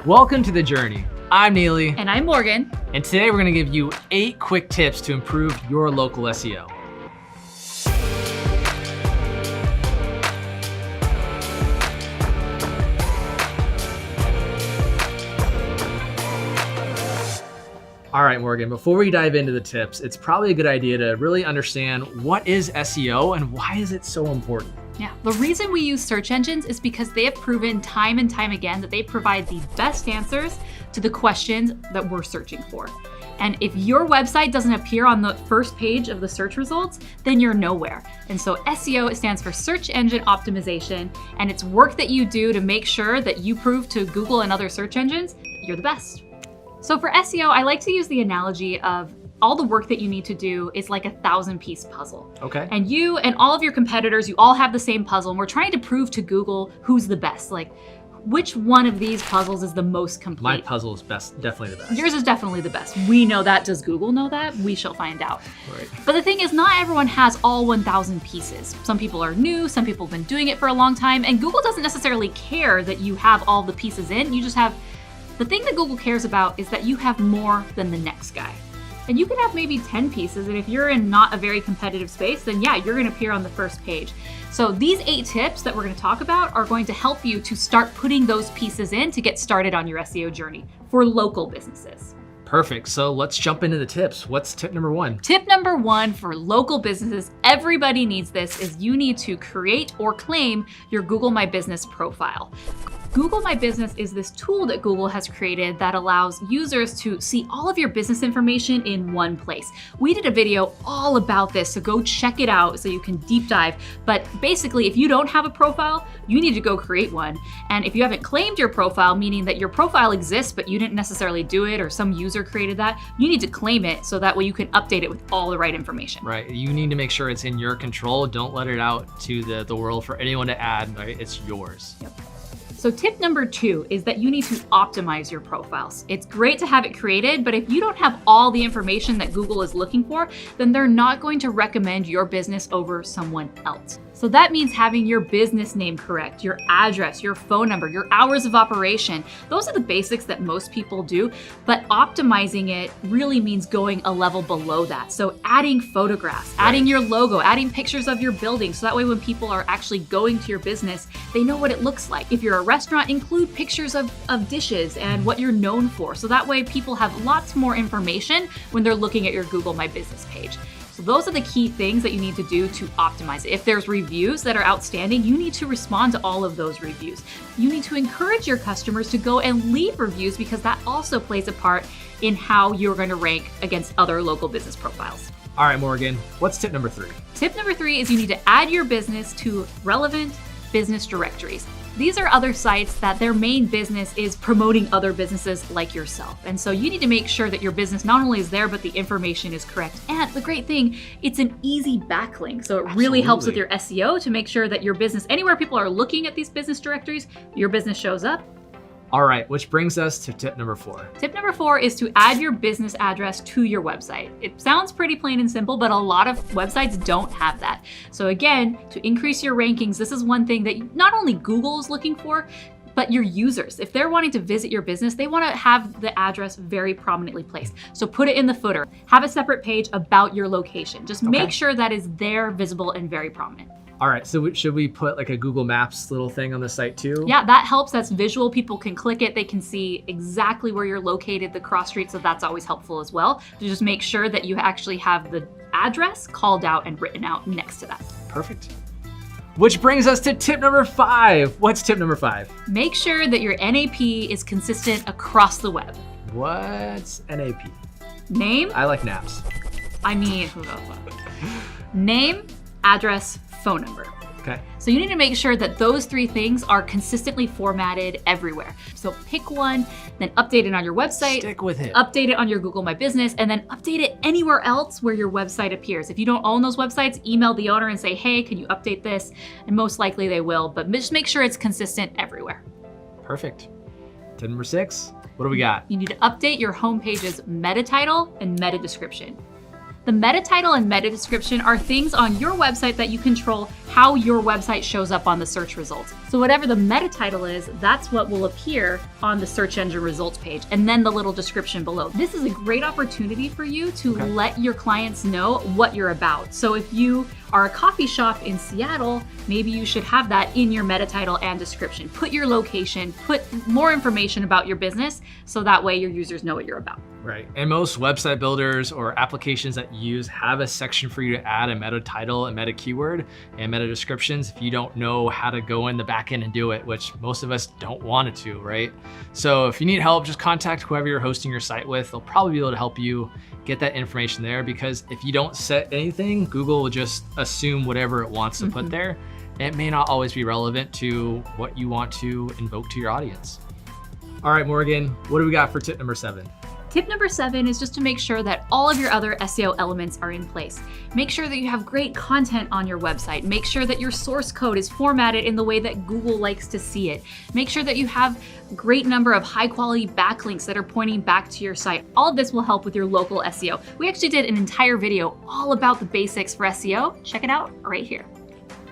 Welcome to The Journey. I'm Neely. And I'm Morgan. And today we're going to give you 8 quick tips to improve your local SEO. All right, Morgan, before we dive into the tips, it's probably a good idea to really understand what is SEO and why is it so important? Yeah, the reason we use search engines is because they have proven time and time again that they provide the best answers to the questions that we're searching for. And if your website doesn't appear on the first page of the search results, then you're nowhere. And so SEO, it stands for search engine optimization, and it's work that you do to make sure that you prove to Google and other search engines that you're the best. So for SEO, I like to use the analogy of all the work that you need to do is like a 1,000-piece puzzle. Okay. And you and all of your competitors, you all have the same puzzle, and we're trying to prove to Google who's the best. Like, which one of these puzzles is the most complete? My puzzle is definitely the best. Yours is definitely the best. We know that. Does Google know that? We shall find out. Right. But the thing is, not everyone has all 1,000 pieces. Some people are new, some people have been doing it for a long time, and Google doesn't necessarily care that you have all the pieces in. You just have, the thing that Google cares about is that you have more than the next guy. And you can have maybe 10 pieces, and if you're in not a very competitive space, then yeah, you're gonna appear on the first page. So these 8 tips that we're gonna talk about are going to help you to start putting those pieces in to get started on your SEO journey for local businesses. Perfect. So let's jump into the tips. What's tip number 1? Tip number 1 for local businesses, everybody needs this, is you need to create or claim your Google My Business profile. Google My Business is this tool that Google has created that allows users to see all of your business information in one place. We did a video all about this, so go check it out so you can deep dive. But basically, if you don't have a profile, you need to go create one. And if you haven't claimed your profile, meaning that your profile exists, but you didn't necessarily do it or some user created that, you need to claim it so that way you can update it with all the right information. Right. You need to make sure it's in your control. Don't let it out to the world for anyone to add. Right? It's yours. Yep. So tip number 2 is that you need to optimize your profiles. It's great to have it created, but if you don't have all the information that Google is looking for, then they're not going to recommend your business over someone else. So that means having your business name correct, your address, your phone number, your hours of operation. Those are the basics that most people do, but optimizing it really means going a level below that. So adding photographs, adding your logo, adding pictures of your building, so that way when people are actually going to your business, they know what it looks like. If you're a restaurant, include pictures of dishes and what you're known for. So that way people have lots more information when they're looking at your Google My Business page. So those are the key things that you need to do to optimize it. If there's reviews that are outstanding, you need to respond to all of those reviews. You need to encourage your customers to go and leave reviews because that also plays a part in how you're going to rank against other local business profiles. All right, Morgan, what's tip number 3? Tip number 3 is you need to add your business to relevant business directories. These are other sites that their main business is promoting other businesses like yourself. And so you need to make sure that your business not only is there, but the information is correct. And the great thing, it's an easy backlink. So it really helps with your SEO to make sure that your business, anywhere people are looking at these business directories, your business shows up. All right, which brings us to tip number 4. Tip number 4 is to add your business address to your website. It sounds pretty plain and simple, but a lot of websites don't have that. So again, to increase your rankings, this is one thing that not only Google is looking for, but your users. If they're wanting to visit your business, they want to have the address very prominently placed. So put it in the footer. Have a separate page about your location. Just make sure that is there, visible, and very prominent. All right, so should we put like a Google Maps little thing on the site too? Yeah, that helps. That's visual. People can click it. They can see exactly where you're located, the cross street. So that's always helpful as well. To just make sure that you actually have the address called out and written out next to that. Perfect. Which brings us to tip number 5. What's tip number 5? Make sure that your NAP is consistent across the web. What's NAP? Name. I like naps. I mean, name, address, phone number. Okay. So you need to make sure that those 3 things are consistently formatted everywhere. So pick one, then update it on your website. Stick with it. Update it on your Google My Business, and then update it anywhere else where your website appears. If you don't own those websites, email the owner and say, hey, can you update this? And most likely they will, but just make sure it's consistent everywhere. Perfect. Tip number 6, what do we got? You need to update your homepage's meta title and meta description. The meta title and meta description are things on your website that you control how your website shows up on the search results. So whatever the meta title is, that's what will appear on the search engine results page, and then the little description below. This is a great opportunity for you to let your clients know what you're about. So if you are a coffee shop in Seattle, maybe you should have that in your meta title and description. Put your location, put more information about your business, so that way your users know what you're about. Right, and most website builders or applications that you use have a section for you to add a meta title, a meta keyword, and meta descriptions if you don't know how to go in the back end and do it, which most of us don't want to, right? So if you need help, just contact whoever you're hosting your site with. They'll probably be able to help you get that information there, because if you don't set anything, Google will just assume whatever it wants to put there. It may not always be relevant to what you want to invoke to your audience. All right, Morgan, what do we got for tip number 7? Tip number 7 is just to make sure that all of your other SEO elements are in place. Make sure that you have great content on your website. Make sure that your source code is formatted in the way that Google likes to see it. Make sure that you have a great number of high quality backlinks that are pointing back to your site. All of this will help with your local SEO. We actually did an entire video all about the basics for SEO. Check it out right here.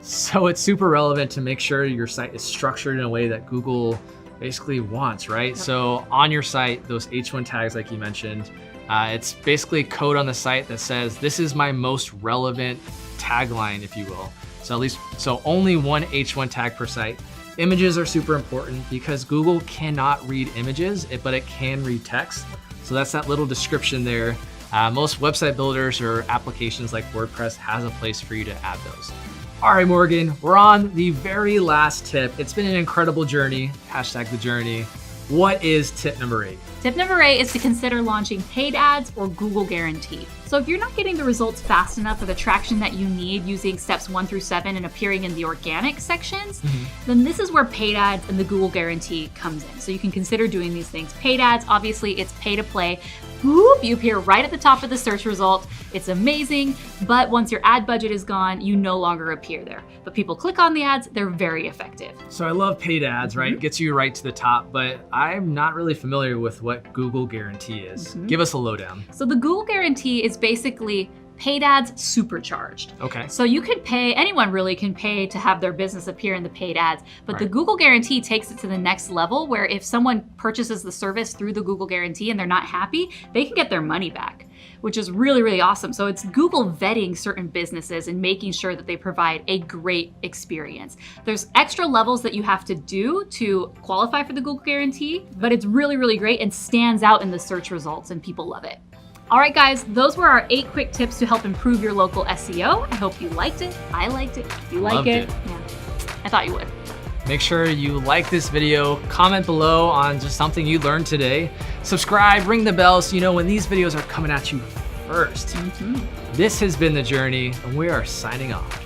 So it's super relevant to make sure your site is structured in a way that Google basically wants, right? Yep. So on your site, those H1 tags, like you mentioned, it's basically code on the site that says, this is my most relevant tagline, if you will. So only one H1 tag per site. Images are super important because Google cannot read images, but it can read text. So that's that little description there. Most website builders or applications like WordPress has a place for you to add those. All right, Morgan, we're on the very last tip. It's been an incredible journey, #thejourney. What is tip number 8? Tip number 8 is to consider launching paid ads or Google Guarantee. So if you're not getting the results fast enough or the traction that you need using steps 1 through 7 and appearing in the organic sections, then this is where paid ads and the Google Guarantee comes in. So you can consider doing these things. Paid ads, obviously it's pay to play. Whoop, you appear right at the top of the search result. It's amazing, but once your ad budget is gone, you no longer appear there. But people click on the ads, they're very effective. So I love paid ads, right? It gets you right to the top, but I'm not really familiar with what Google Guarantee is. Give us a lowdown. So the Google Guarantee is basically paid ads supercharged. Okay. So you could pay, anyone really can pay to have their business appear in the paid ads, but the Google Guarantee takes it to the next level where if someone purchases the service through the Google Guarantee and they're not happy, they can get their money back, which is really, really awesome. So it's Google vetting certain businesses and making sure that they provide a great experience. There's extra levels that you have to do to qualify for the Google Guarantee, but it's really, really great and stands out in the search results and people love it. All right, guys, those were our 8 quick tips to help improve your local SEO. I hope you liked it. I liked it. If you like it, yeah, I thought you would. Make sure you like this video, comment below on just something you learned today. Subscribe, ring the bell so you know when these videos are coming at you first. This has been The Journey, and we are signing off.